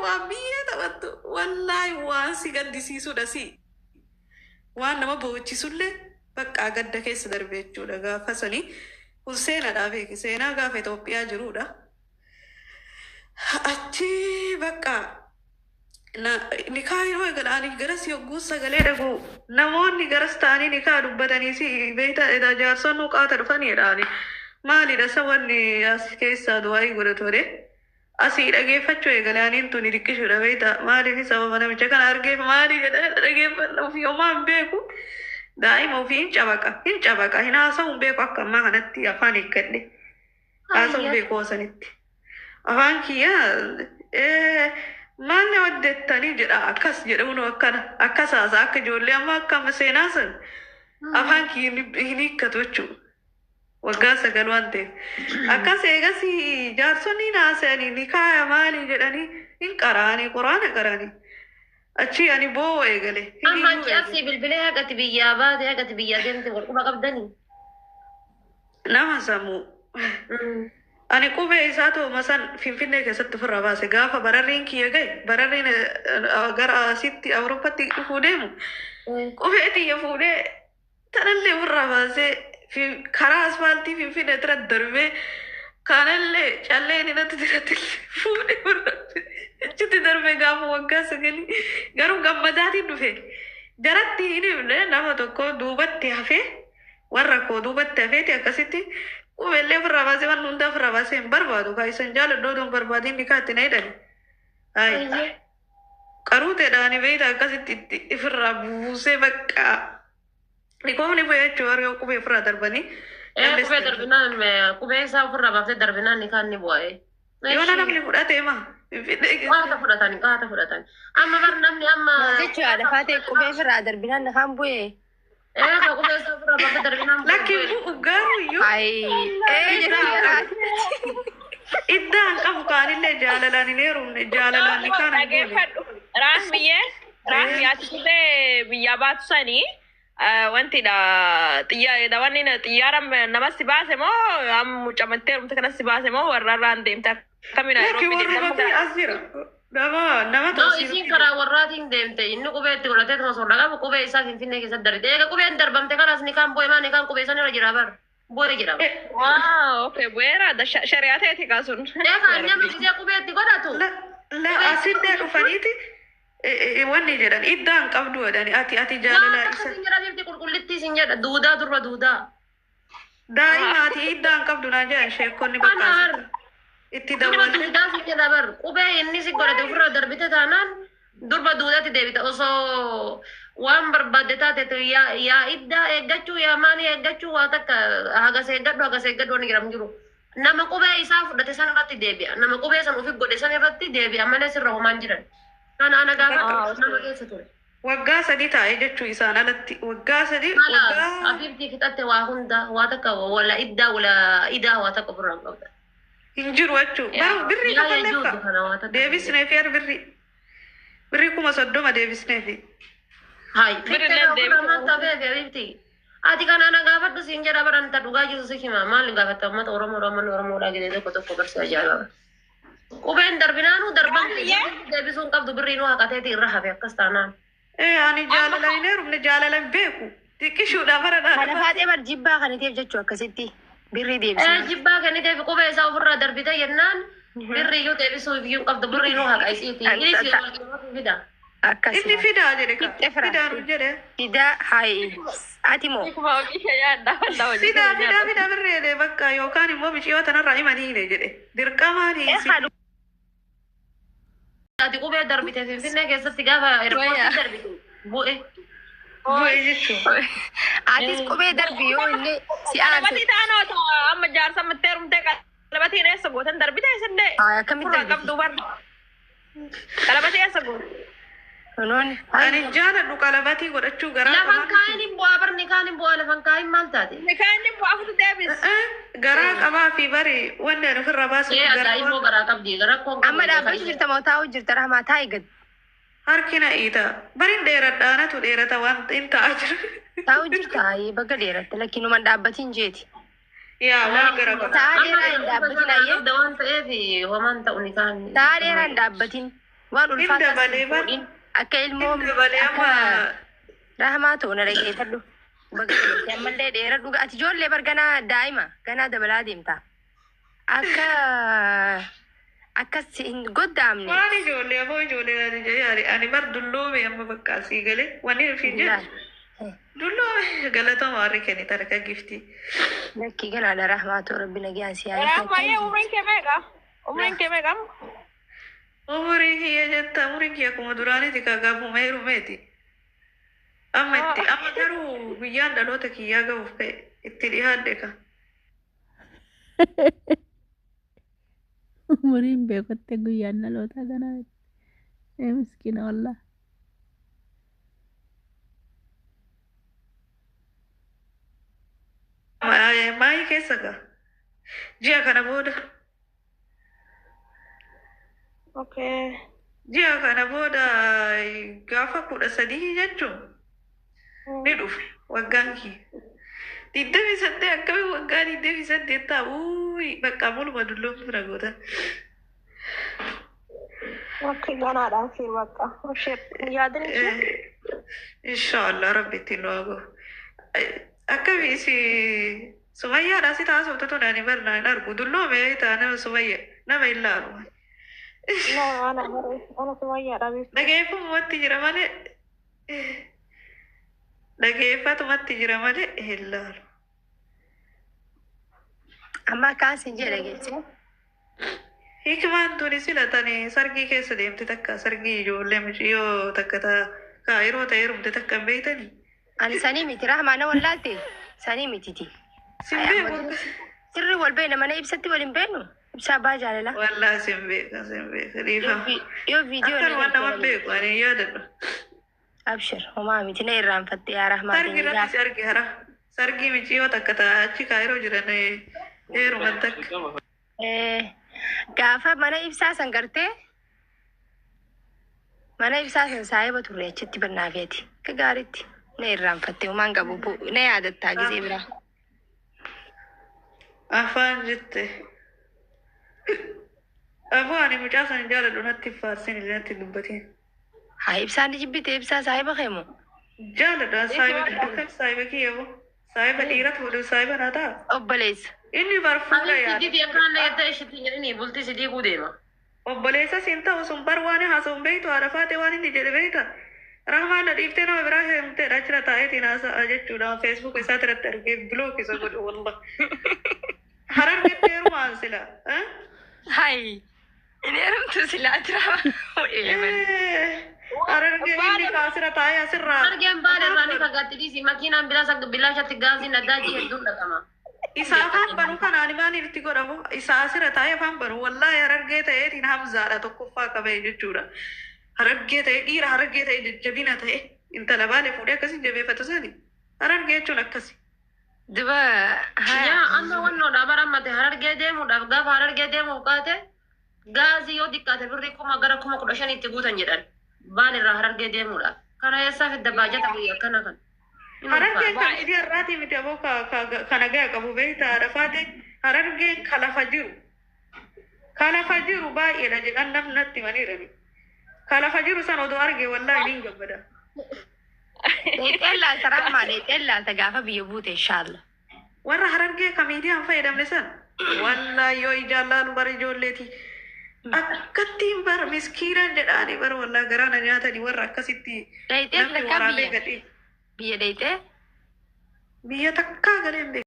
وابيه تبت والله واسي قد سيسو دسي وانا ما بوتشي سله بقى قد كيس دربيت جودا فسني وسينا دافيك سينا غافي توبيا جرودا أتي بقى نكاي روي قلاني جرس يوجوس سجلة دعو نمون نجرس تاني نكاي ربطاني سي بيتا إذا جارسون نقاط رفاني راني مالي رسواني أسكيس سادواي قرطوري أسير أجيب فتوى قلاني تو نريكش ولا بيتا مالي في سبب أنا مشكلة أرجع مالي جدا أجيب لو في يوم بيكو دائما في إن شبكة هنا أسوم بيكو أكمل ما هنتي أفاني كده أسوم بيكو سنتي أفان كيا مالي ودت تاني جرا أكاس جرا منو أكنا أكاس أزاك جولي أما كم سيناسن أفان كي هني كتوچو وقاسا قلوانته أكاس إيغاسي جارسوني ناساني نكايا مالي جراني إن قراني قرآن قراني أشي أني بو إيغالي أما كي أفسي بالبليه كتبيا باد كتبيا ديمتي والقبا قبدني نما سامو أنا كوبي إساتو مثلا فين كسرت في الرباس جافا بررين كي يجي بررين أجر ستي أوروبا تفوديمو كوبي أتي يفودي ترى اللي في الرباس في خلاص فالتي فين ترى الدربة كان اللي شلني نتدرت فودي جت دربة جافا وقع سجلي قالوا جمداتي نفه جرت هني ولا نما تكو دوبت تهفه ورا دوبت تهفه تأكسيتي وبالله في الرباس من نوندا في الرباس بربادو كاي سنجال دودم بربادين ديكات نيدن هاي كروت داني بيتا كاسيت في الربوس بقى نيكون نبغى تشوار كوبي فرا دربني كوبي دربنا كوبي سافر في الرباس دربنا نكان نبغى يوانا نملي فدا تيما كاتا فراتاني أما برنامج أما تيجي على فاتي كوبي فرا دربنا نكان بوي كوبي سافر الرباس دربنا لكن وقارو يو أي إدان كم كان اللي جاللاني نيرون جاللاني كان رامي أتكلم بيابات سني وانتي دا واني تيارة نمسي باسمو أم مجمعتير متكنسي باسمو ورران ديمتا كمينا لكن وربطي أزيرا نما إسين كرا وراتين ديمتي إنه كوبي تقولتي تمسور لغا كوبي إسا فين كيسا دريتي كوبي دربمتي كراس نكام بوي ما نكام كوبي ساني رجرابر بوي جراب أوكي بويرا دا شريعتي تكاسون أنا مجدي كوبي تقولاتو لا أسيد ده فنيتي واني جران إدان قبضوا داني أتي جاللا إسا سنجرا بيبتي كل سنجرا دودا دربا دودا دائما أتي إدان قبضوا ناجا شيكوني بكاسة إتي دوان دودا سنجرا بر كوبي إني سيقولة تفرع دربيتا تانان دربا دودا تدبيتا أصو وان بربادتا تتو يا إدda eeggachuu yaa maali eeggachuu waa takka hagas eeggadhu wani jiram jiru nama qubee isaa fudhate san irratti deebi'a nama qubee san ofi godhe san irratti deebi'a malee sirra homaan jiran kana ana gaafa nama keessa ture waggaa sadii taa'ee jechuu isaan alatti waggaa sadii waggaa afiftii fixatte waa hunda waa takka wala iddaa wala idaa waa takka ofirraan qabda hin jiru jechuu baru birrii kafanneeffa deebisneefi ar birrii kuma 30 deebisneefi Hai, ati kan ana gafat tu sinjara baran taduga jiru sikima mal gafat tamat orang lagi deh kotor kotor saja. Kuben darbinanu darbang debi sun kab dubrinu hakate ti raha be kastana. Ani jala lain rumne jala lain beku. Tikishu da barana. Ada fate bar jibba kan itu jeccu akasiti. Birri debi. Jibba kan itu debi kuben sa ofra darbita yennan. Birri yo debi so view kab dubrinu hakai siti. Ini sih bida. Ini fida aja deh kak. Fida aja deh. Fida hai. Atimo. Fida berre deh bakka yokan immo biciwa tanah rai mani deh jadi. Dirkama nih. Ati kube darbite finne kesa tiga ba airport darbite. Boe jitu. Atis kube darbiyo ini si Ana bati tano to amma jar sam terum te kalabati ne sagotan darbite sende. Kami kam dubar. Kalabati sagot. Non. Ani jana du kalabati godachuu garaa. Lafan kainin bu'a bar nikanin bu'a lafan kain maal taate. Nikanin bu'a futu deebis. Garaa qabaa fi bari wanni nu firra baasu garaa immoo garaa qabdi garaa kon. Amma dhaabbatu jirta moo taa'u jirta rahmaa taa'e gad. Harkina iita barin dheeradhaanatu dheerata waan in ta'a jiru. Taa'u jirta bakka dheeratte lakkinuman dhaabbatiin jeeti. Yaa waan garaa qabaa. Taa'aa dheeraa hin dhaabbatin ayyee. Dawaan ta'eefi homaan ta'u nikaan. Taa'aa dheeraa hin dhaabbatin. waan ulfaataa dabalee bar akka ilmoo dabalee amma rahmaa ta'u na dhageeffadhu. Baga deemtee ammallee dheeradhu. Ati ijoollee bar ganaa daa'ima ganaa dabalaa deemta. Akkas hin goddaamne. waan ijoollee aboo ijoollee ani bar dulloome amma bakka asii galee wanni ofiin jedhu dulloome galatama warri kenni tarka gifti. Lakkii ganaadha rahmaa ta'u rabbi nagaan si Rahmaye umrin kee meeqa? Umrin kee meeqa? umurii kiyya jetta umurii kiyya akkuma duraaniiti kagaafuma heerumeeti. Amma garuu guyyaan dhaloota kiyyaa gahuuf ka'e itti dhiyaadde ka. Umuriin beekotte guyyaan dhaloota kanaa miskiina wallah. Maayii keessa gaa ji'a kana booda Okay. ji'a kana booda gaafa 13 jechuun ni dhufe waggaan kiyya. 28 akkamii waggaa 28 taa'uu bakka muluma dulloomtu na gootan. Okay, ganaadhaan fi bakka. Yaadni Inshallah rabbi ittiin nu haa gahu. Akkamii si Sumayyaadhaa si taasiftu tun ani barnaa hin argu dulloome ta'a nama Sumayya nama illaalu. ana Sumayyaadhaa beektu. Dhageeffamumatti jira malee dhageeffatumatti jira malee hin laalu. amma kaasin jedhe geesse. Hikmaan tuni sila tani sargii keessa deemte takka sargii ijoollee mucayyoo takka kaa yeroo ta'e heerumte takka hin beektanii. Ani sanii miti rahmaa na wallaalte sanii mititi. Sin beeku Sirri wal beena mana ibsatti wal hin beenu. Ibsaa abbaa jaalala. wallaa sin beeka dhiifama. Yoo viidiyoo Akkan waan nama beeku ani yaadadhu. abshir homaa miti na irraanfatte yaa rahmaa Sargii irratti si arge hara sargii mucayyoo takka achi kaa yeroo jiran heeruman takka. gaafa mana ibsaa san gartee mana ibsaa san saayiba turre achitti bannaafeeti ka gaaritti na irraanfatte homaan qabu na yaadattaa gisee biraa. Afaan jette. Aboo ani mucaa san jaaladhu natti faarsin illee natti dubbatiin. Haa ibsaan jibbite ibsaa saayiba keemu. Jaaladha saayiba akka saayiba kiyyamu saayiba dhiira fuudhu saayiba naa ta'a. Obboleessa. Inni barfuudha yaada. Sidii akkaan dhageetta ishiitti jedhanii bultii sidii guudeema. Obboleessa siin ta'u sun bar waan haasa'uun beektu haadha faate waan inni jedhe beekta. Rahmaan na dhiiftee nama biraa heerumteedha achira taa'eetiin haasa'a jechuudha feesbuuk isaati irratti argee bilookisa godhu wallah. Harargetti heerumaan sila. Hayi. Inni heerumtu silaa jira. Harargee inni kaasira taa'ee asirraa. Argeen baala irraanii fagaatti dhiisi makiinaan bilaashatti gaasiin addaajii hedduun dhaqama. Isa afaan banu kanaan maaliin itti godhamu isa asirra taa'ee afaan banu wallaahi harargee ta'eetiin hamzaadha tokkoffaa qabee jechuudha. Harargee ta'e dhiira harargee ta'e jajjabina ta'e intala baalee fuudhee akkasii jabeeffatu sani harargee jechuun akkasi. Duba Yaa amma wannoodha barammate harargee deemuudhaaf gaafa harargee deemuuf kaate gaazii yoo xiqqaate birrii gara 15,000 itti guutan jedhan baalirraa harargee deemuudhaaf. Kana eessaa fidda baajata guyyaa akkana kan. Harargeen kan idii har'aatii miti aboo kana gaya qabu beekta haadha faate harargeen kalafa jiru baay'eedha jedhan namnatti maniirani. Kalafa jiru san odoo argee wallaahi niin gammada. Dheexeen laalta rahmaa dheexeen laalta gaafa biyya buute inshaalla. Warra harargee kamiidiyaan fayyadamne san wallaahi yoo ijaan laalu bara ijoolleeti. Akkattiin bara miskiinaan jedhaanii bara wallaahi garaana nyaatanii warra akkasitti Dheexeen namni takka waraabee gadhee. biyya dheexee. Biyya takkaa galeen beeku.